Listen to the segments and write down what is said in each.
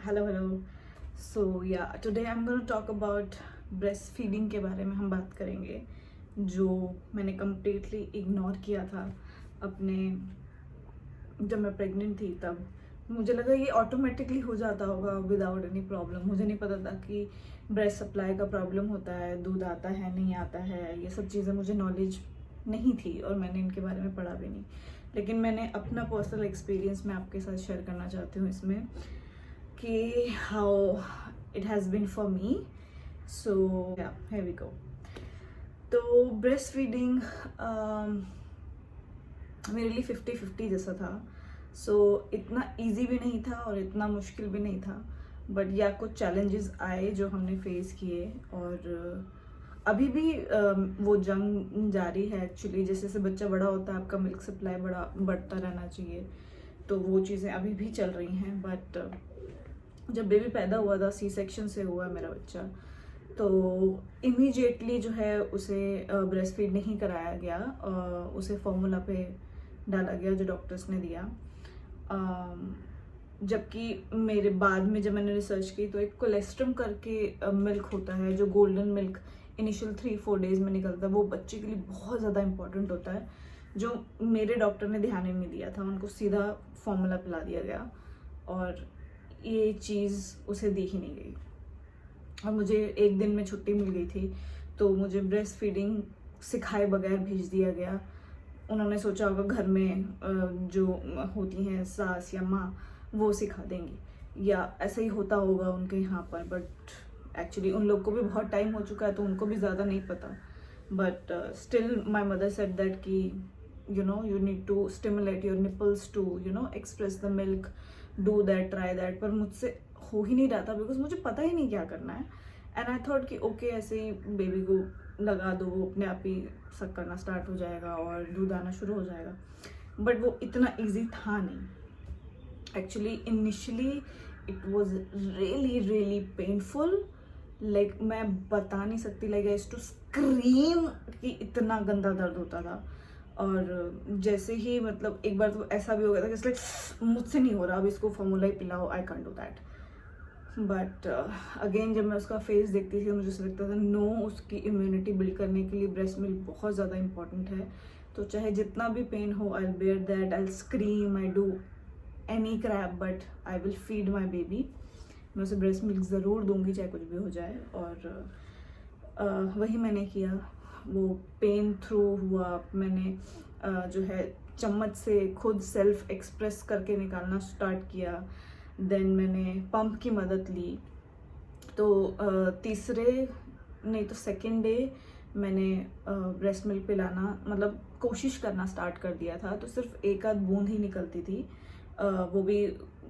Hello. सो या today I am gonna talk about breast feeding के बारे में हम बात करेंगे, जो मैंने कम्प्लीटली इग्नोर किया था अपने जब मैं प्रेग्नेंट थी। तब मुझे लगा ये ऑटोमेटिकली हो जाता होगा विदाउट एनी प्रॉब्लम। मुझे नहीं पता था कि ब्रेस्ट सप्लाई का प्रॉब्लम होता है, दूध आता है नहीं आता है, ये सब चीज़ें मुझे नॉलेज नहीं थी और मैंने इनके बारे में पढ़ा भी नहीं। लेकिन मैंने अपना पर्सनल एक्सपीरियंस मैं आपके साथ शेयर करना चाहती हूँ इसमें कि how it has been for me. So yeah here we go. तो ब्रेस्ट फीडिंग मेरे लिए 50-50 जैसा था। सो इतना इजी भी नहीं था और इतना मुश्किल भी नहीं था, बट या कुछ चैलेंजेस आए जो हमने फेस किए। और अभी भी वो जंग जारी है एक्चुअली। जैसे जैसे बच्चा बड़ा होता है आपका मिल्क सप्लाई बढ़ता रहना चाहिए, तो वो चीज़ें अभी भी चल रही हैं। बट जब बेबी पैदा हुआ था, सी सेक्शन से हुआ मेरा बच्चा, तो इमीडिएटली जो है उसे ब्रेस्ट फीड नहीं कराया गया, उसे फॉर्मूला पे डाला गया जो डॉक्टर्स ने दिया। जबकि मेरे बाद में जब मैंने रिसर्च की तो एक कोलेस्ट्रम करके मिल्क होता है, जो गोल्डन मिल्क इनिशियल 3-4 डेज में निकलता है, वो बच्चे के लिए बहुत ज़्यादा इंपॉर्टेंट होता है, जो मेरे डॉक्टर ने ध्यान ही नहीं दिया था। उनको सीधा फॉर्मूला पिला दिया गया और ये चीज़ उसे दी ही नहीं गई। और मुझे एक दिन में छुट्टी मिल गई थी, तो मुझे ब्रेस्ट फीडिंग सिखाए बगैर भेज दिया गया। उन्होंने सोचा होगा घर में जो होती हैं सास या माँ वो सिखा देंगी, या ऐसा ही होता होगा उनके यहाँ पर। बट एक्चुअली उन लोग को भी बहुत टाइम हो चुका है, तो उनको भी ज़्यादा नहीं पता। But still my mother said that कि you need to stimulate your nipples to express the milk, do that, try that। पर मुझसे हो ही नहीं रहा था, बिकॉज मुझे पता ही नहीं क्या करना है। एंड आई थॉट कि ओके ऐसे ही बेबी को लगा दो, वो अपने आप ही सक करना स्टार्ट हो जाएगा और दूध आना शुरू हो जाएगा। बट वो इतना ईजी था नहीं। Actually initially it was really painful. Like मैं बता नहीं सकती, like I used to scream कि इतना गंदा दर्द होता था। और जैसे ही मतलब एक बार तो ऐसा भी हो गया था कि इसलिए मुझसे नहीं हो रहा, अब इसको फॉर्मूला ही पिलाओ, I can do that. But again जब मैं उसका फेस देखती थी मुझे ऐसा लगता था नो, उसकी इम्यूनिटी बिल्ड करने के लिए ब्रेस्ट मिल्क बहुत ज़्यादा इंपॉर्टेंट है। तो चाहे जितना भी पेन हो, I will bear that, I will scream, I do any crap, but I will feed my baby. मैं उसे ब्रेस्ट मिल्क ज़रूर दूंगी चाहे कुछ भी हो जाए। और वही मैंने किया। वो पेन थ्रू हुआ, मैंने जो है चम्मच से खुद सेल्फ एक्सप्रेस करके निकालना स्टार्ट किया। देन मैंने पंप की मदद ली। तो तीसरे नहीं तो सेकेंड डे मैंने ब्रेस्ट मिल्क पिलाना मतलब कोशिश करना स्टार्ट कर दिया था। तो सिर्फ एक आध बूंद ही निकलती थी, वो भी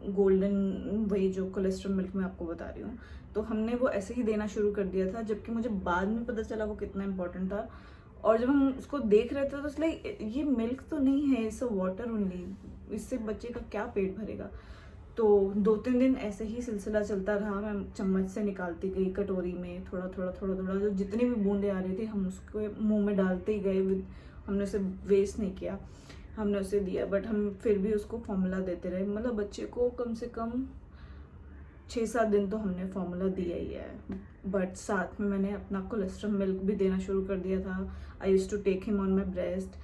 गोल्डन, वही जो कोलेस्ट्रॉल मिल्क मैं आपको बता रही हूँ। तो हमने वो ऐसे ही देना शुरू कर दिया था, जबकि मुझे बाद में पता चला वो कितना इम्पोर्टेंट था। और जब हम उसको देख रहे थे तो लाइक ये मिल्क तो नहीं है, इट्स वाटर ओनली, इससे बच्चे का क्या पेट भरेगा। तो 2-3 दिन ऐसे ही सिलसिला चलता रहा। मैं चम्मच से निकालती गई कटोरी में थोड़ा थोड़ा, जो जितनी भी बूंदें आ रही थी हम उसको मुंह में डालते ही गए। हमने उसे वेस्ट नहीं किया, हमने उसे दिया। बट हम फिर भी उसको फॉर्मूला देते रहे, मतलब बच्चे को कम से कम 6-7 दिन तो हमने फॉर्मूला दिया ही है। बट साथ में मैंने अपना कोलेस्ट्रॉल मिल्क भी देना शुरू कर दिया था। I used to take him on my breast,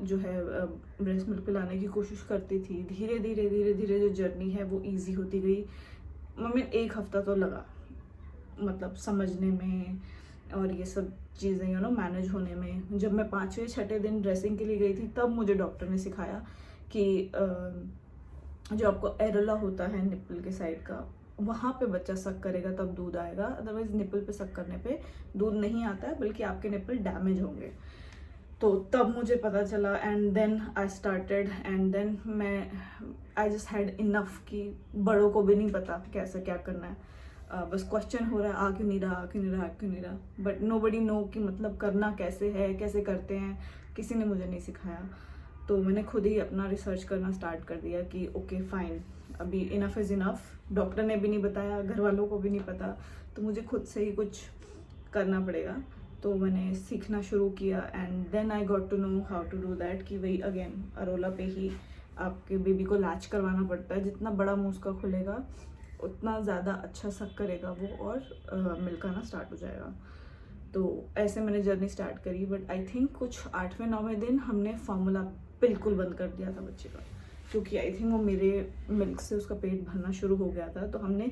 जो है ब्रेस्ट मिल्क पिलाने की कोशिश करती थी। धीरे धीरे जो जर्नी है वो इजी होती गई। मम्मी 1 हफ्ता तो लगा मतलब समझने में और ये सब चीज़ें मैनेज होने में। जब मैं 5वें-6ठे दिन ड्रेसिंग के लिए गई थी, तब मुझे डॉक्टर ने सिखाया कि जो आपको एरोला होता है निप्पल के साइड का, वहाँ पे बच्चा सक करेगा तब दूध आएगा, अदरवाइज निप्पल पे सक करने पे दूध नहीं आता है, बल्कि आपके निप्पल डैमेज होंगे। तो तब मुझे पता चला। And then I started, and then I just had enough कि बड़ों को भी नहीं पता कैसे क्या करना है। बस क्वेश्चन हो रहा है आ क्यों नहीं रहा, बट नो बडी नो कि मतलब करना कैसे है, कैसे करते हैं, किसी ने मुझे नहीं सिखाया। तो मैंने खुद ही अपना रिसर्च करना स्टार्ट कर दिया कि ओके फाइन, अभी इनफ इज़ इनफ। डॉक्टर ने भी नहीं बताया, घर वालों को भी नहीं पता, तो मुझे खुद से ही कुछ करना पड़ेगा। तो मैंने सीखना शुरू किया। And then I got to know how to do that, कि वही अगेन अरोला पे ही आपके बेबी को लैच करवाना पड़ता है। जितना बड़ा मुंह उसका खुलेगा उतना ज़्यादा अच्छा सक करेगा वो और मिल्क आना स्टार्ट हो जाएगा। तो ऐसे मैंने जर्नी स्टार्ट करी। बट आई थिंक कुछ 8वें-9वें दिन हमने फार्मूला बिल्कुल बंद कर दिया था बच्चे का, क्योंकि आई थिंक वो मेरे मिल्क से उसका पेट भरना शुरू हो गया था। तो हमने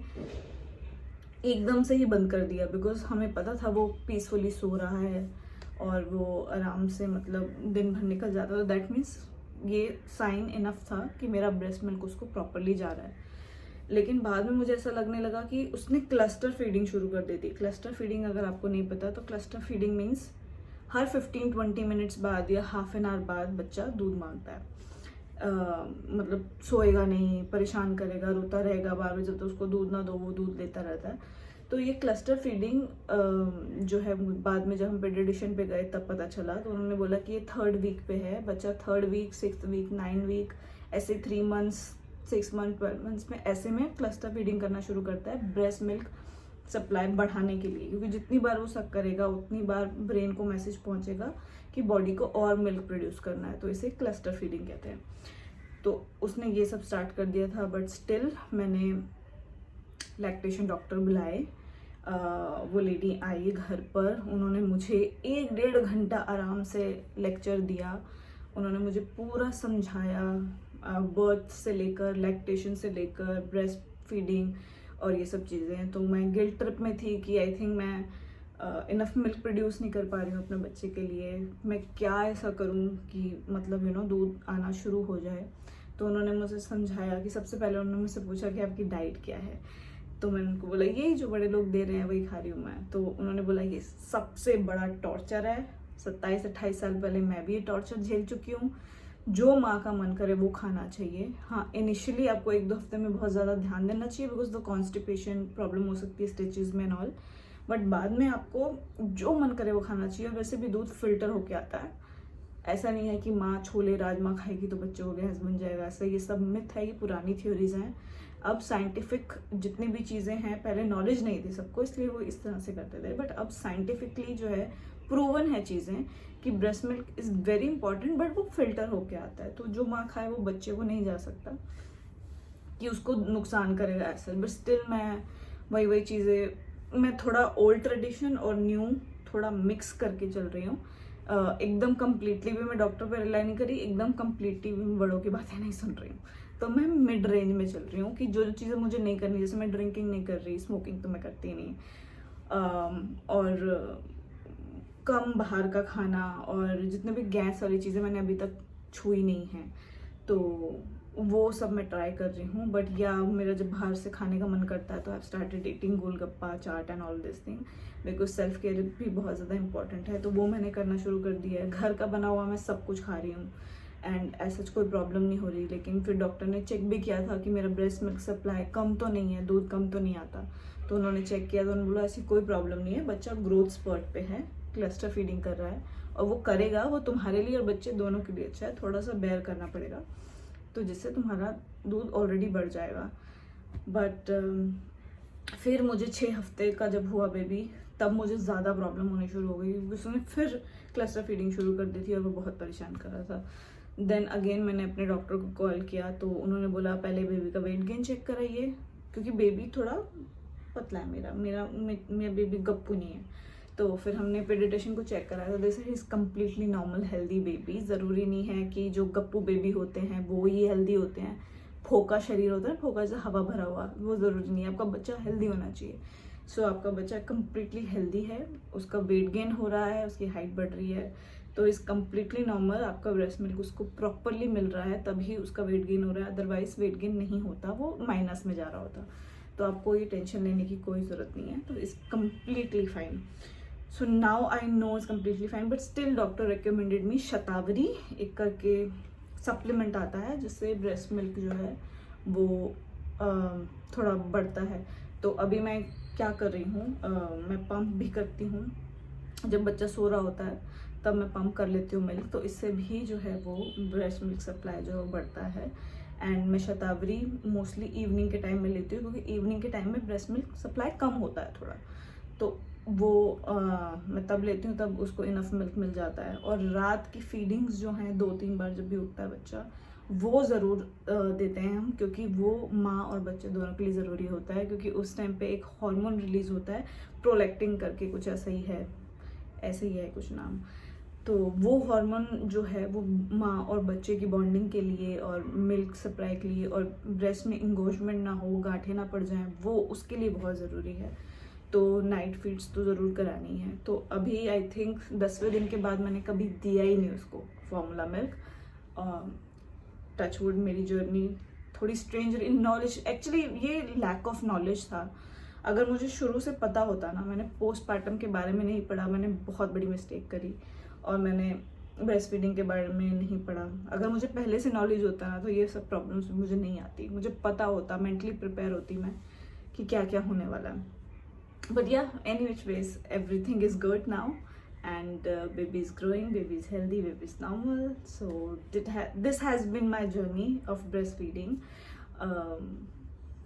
एकदम से ही बंद कर दिया, बिकॉज हमें पता था वो पीसफुली सो रहा है और वो आराम से मतलब दिन भर निकल जाता। तो दैट मीन्स ये साइन इनफ था कि मेरा ब्रेस्ट मिल्क उसको प्रॉपरली जा रहा है। लेकिन बाद में मुझे ऐसा लगने लगा कि उसने क्लस्टर फीडिंग शुरू कर दी थी। क्लस्टर फीडिंग अगर आपको नहीं पता तो क्लस्टर फीडिंग मीन्स हर 15-20 मिनट्स बाद या हाफ एन आवर बाद बच्चा दूध मांगता है। मतलब सोएगा नहीं, परेशान करेगा, रोता रहेगा बार बार, जब तक उसको दूध ना दो वो दूध लेता रहता है। तो ये क्लस्टर फीडिंग जो है बाद में जब हम पेडियाट्रिशियन पे गए तब पता चला। तो उन्होंने बोला कि ये 3rd वीक पे है, बच्चा 3rd week, 6th week, 9 week, ऐसे 3 मंथ्स, 6 मंथ, 12 मंथ्स में ऐसे में क्लस्टर फीडिंग करना शुरू करता है ब्रेस्ट मिल्क सप्लाई बढ़ाने के लिए, क्योंकि जितनी बार वो सक करेगा उतनी बार ब्रेन को मैसेज पहुंचेगा कि बॉडी को और मिल्क प्रोड्यूस करना है। तो इसे क्लस्टर फीडिंग कहते हैं। तो उसने ये सब स्टार्ट कर दिया था। बट स्टिल मैंने लैक्टेशन डॉक्टर बुलाए। वो लेडी आई घर पर, उन्होंने मुझे 1-1.5 घंटा आराम से लेक्चर दिया। उन्होंने मुझे पूरा समझाया, बर्थ से लेकर, लैक्टेशन से लेकर, ब्रेस्ट फीडिंग और ये सब चीज़ें। तो मैं गिल्ट ट्रिप में थी कि आई थिंक मैं इनफ मिल्क प्रोड्यूस नहीं कर पा रही हूँ अपने बच्चे के लिए। मैं क्या ऐसा करूँ कि मतलब दूध आना शुरू हो जाए। तो उन्होंने मुझे समझाया कि सबसे पहले उन्होंने मुझसे पूछा कि आपकी डाइट क्या है। तो मैंने उनको बोला यही जो बड़े लोग दे रहे हैं वही खा रही हूँ मैं। तो उन्होंने बोला ये सबसे बड़ा टॉर्चर है, 27-28 साल पहले मैं भी ये टॉर्चर झेल चुकी हूँ। जो माँ का मन करे वो खाना चाहिए। हाँ, इनिशियली आपको 1-2 हफ्ते में बहुत ज़्यादा ध्यान देना चाहिए, बिकॉज द कॉन्स्टिपेशन प्रॉब्लम हो सकती है स्टिचेज में एंड ऑल। बट बाद में आपको जो मन करे वो खाना चाहिए। और वैसे भी दूध फिल्टर होके आता है, ऐसा नहीं है कि माँ छोले राजमा खाएगी तो बच्चे को गैस बन जाएगा। ऐसा ये सब मिथ है, ये पुरानी थ्योरीज हैं। अब साइंटिफिक जितनी भी चीज़ें हैं, पहले नॉलेज नहीं थी सबको इसलिए वो इस तरह से करते थे। बट अब साइंटिफिकली जो है प्रूवन है चीज़ें कि breast milk is very important, but वो फिल्टर होके आता है। तो जो माँ खाए वो बच्चे को नहीं जा सकता कि उसको नुकसान करेगा ऐसा। बट स्टिल मैं वही चीज़ें, मैं थोड़ा ओल्ड ट्रेडिशन और न्यू थोड़ा मिक्स करके चल रही हूँ। एकदम कम्प्लीटली भी मैं डॉक्टर पर रिलाई नहीं करी, एकदम कम्प्लीटली भी मैं बड़ों की बातें नहीं सुन रही हूँ। तो मैं मिड रेंज में चल रही हूँ कि जो चीज़ें मुझे नहीं करनी, जैसे मैं ड्रिंकिंग नहीं कर रही, स्मोकिंग तो मैं करती नहीं, और कम बाहर का खाना, और जितने भी गैस वाली चीज़ें मैंने अभी तक छुई नहीं हैं, तो वो सब मैं ट्राई कर रही हूँ। बट या मेरा जब बाहर से खाने का मन करता है तो I started eating golgappa, chaat and all this thing, because self care भी बहुत ज़्यादा इंपॉर्टेंट है। तो वो मैंने करना शुरू कर दिया है। घर का बना हुआ मैं सब कुछ खा रही हूँ एंड ऐसा कोई प्रॉब्लम नहीं हो रही। लेकिन फिर डॉक्टर ने चेक भी किया था कि मेरा ब्रेस्ट मिल्क सप्लाई कम तो नहीं है, दूध कम तो नहीं आता। तो उन्होंने चेक किया तो उन्होंने बोला ऐसी कोई प्रॉब्लम नहीं है, बच्चा ग्रोथ स्पर्ट पे है, क्लस्टर फीडिंग कर रहा है और वो करेगा, वो तुम्हारे लिए और बच्चे दोनों के लिए अच्छा है। थोड़ा सा बेयर करना पड़ेगा तो जिससे तुम्हारा दूध ऑलरेडी बढ़ जाएगा। बट फिर मुझे 6 हफ्ते का जब हुआ बेबी, तब मुझे ज़्यादा प्रॉब्लम होनी शुरू हो गई, क्योंकि उसने फिर क्लस्टर फीडिंग शुरू कर दी थी और वो बहुत परेशान कर रहा था। देन अगेन मैंने अपने डॉक्टर को कॉल किया तो उन्होंने बोला पहले बेबी का वेट गेन चेक कराइए, क्योंकि बेबी थोड़ा पतला है मेरा बेबी गप्पू नहीं है। तो फिर हमने पेडियाट्रिशियन को चेक कराया तो this is completely normal healthy baby. ज़रूरी नहीं है कि जो गप्पू बेबी होते हैं वो ही हेल्दी होते हैं। फोका शरीर होता है, फोका से हवा भरा हुआ, वो ज़रूरी नहीं है। आपका बच्चा हेल्दी होना चाहिए। सो आपका बच्चा कम्प्लीटली हेल्दी है, उसका वेट गेन हो रहा है, उसकी हाइट बढ़ रही है, तो इस कम्प्लीटली नॉर्मल। आपका ब्रेस्ट मिल्क उसको प्रॉपरली मिल रहा है तभी उसका वेट गेन हो रहा है, अदरवाइज वेट गेन नहीं होता, वो माइनस में जा रहा होता। तो आपको ये टेंशन लेने की कोई ज़रूरत नहीं है। तो it's completely fine. So now I know it's completely fine, but still doctor recommended me shatavari एक करके सप्लीमेंट आता है जिससे ब्रेस्ट मिल्क जो है वो थोड़ा बढ़ता है। तो अभी मैं क्या कर रही हूँ, मैं पंप भी करती हूँ। जब बच्चा सो रहा होता है तब मैं पंप कर लेती हूँ मिल्क, तो इससे भी जो है वो ब्रेस्ट मिल्क सप्लाई जो बढ़ता है। एंड मैं शतावरी मोस्टली इवनिंग के टाइम में लेती हूँ, क्योंकि इवनिंग के टाइम में ब्रेस्ट मिल्क सप्लाई कम होता है थोड़ा, तो वो मैं तब लेती हूँ, तब उसको इनफ मिल्क मिल जाता है। और रात की फीडिंग्स जो हैं 2-3 बार जब भी उठता है बच्चा, वो ज़रूर देते हैं हम, क्योंकि वो माँ और बच्चे दोनों के लिए ज़रूरी होता है, क्योंकि उस टाइम पे एक हार्मोन रिलीज़ होता है प्रोलैक्टिन करके, कुछ ऐसा ही है, ऐसे ही है कुछ नाम। तो वो हार्मोन जो है वो माँ और बच्चे की बॉन्डिंग के लिए और मिल्क सप्लाई के लिए और ब्रेस्ट में इंगोजमेंट ना हो, गांठें ना पड़ जाएं, वो उसके लिए बहुत ज़रूरी है। तो नाइट फीड्स तो ज़रूर करानी है। तो अभी आई थिंक 10वें दिन के बाद मैंने कभी दिया ही नहीं उसको फॉर्मूला मिल्क। टचवुड मेरी जर्नी थोड़ी स्ट्रेंज इन नॉलेज, एक्चुअली ये लैक ऑफ नॉलेज था। अगर मुझे शुरू से पता होता ना, मैंने पोस्टपार्टम के बारे में नहीं पढ़ा, मैंने बहुत बड़ी मिस्टेक करी। और मैंने ब्रेस्ट फीडिंग के बारे में नहीं पढ़ा। अगर मुझे पहले से नॉलेज होता ना तो ये सब प्रॉब्लम्स मुझे नहीं आती, मुझे पता होता, मेंटली प्रिपेयर होती मैं कि क्या क्या होने वाला है। But yeah, any which ways, everything is good now, and baby is growing, baby is healthy, baby is normal. So this has been my journey of breastfeeding.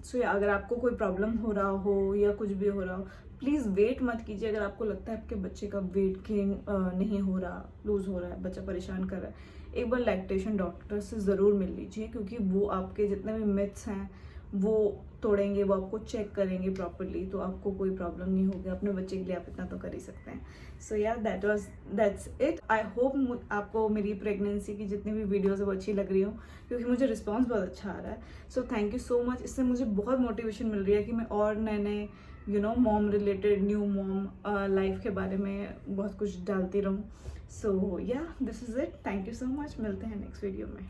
So yeah, अगर आपको कोई प्रॉब्लम हो रहा हो या कुछ भी हो रहा हो, प्लीज़ वेट मत कीजिए। अगर आपको लगता है आपके बच्चे का वेट गेन नहीं हो रहा, लूज़ हो रहा है, बच्चा परेशान कर रहा है, एक बार लैक्टेशन डॉक्टर से ज़रूर मिल लीजिए, क्योंकि वो आपके जितने भी मिथ्स हैं वो तोड़ेंगे, वो आपको चेक करेंगे प्रॉपरली, तो आपको कोई प्रॉब्लम नहीं होगी। अपने बच्चे के लिए आप इतना तो कर ही सकते हैं। सो या दैट्स इट। आई होप आपको मेरी प्रेगनेंसी की जितनी भी वीडियोज़ है वो अच्छी लग रही हो, क्योंकि मुझे रिस्पॉन्स बहुत अच्छा आ रहा है। So thank you so much. इससे मुझे बहुत मोटिवेशन मिल रही है कि मैं और नए नए mom related, new mom life के बारे में बहुत कुछ डालती रहूँ। सो या this is it. Thank you so much. मिलते हैं नेक्स्ट वीडियो में।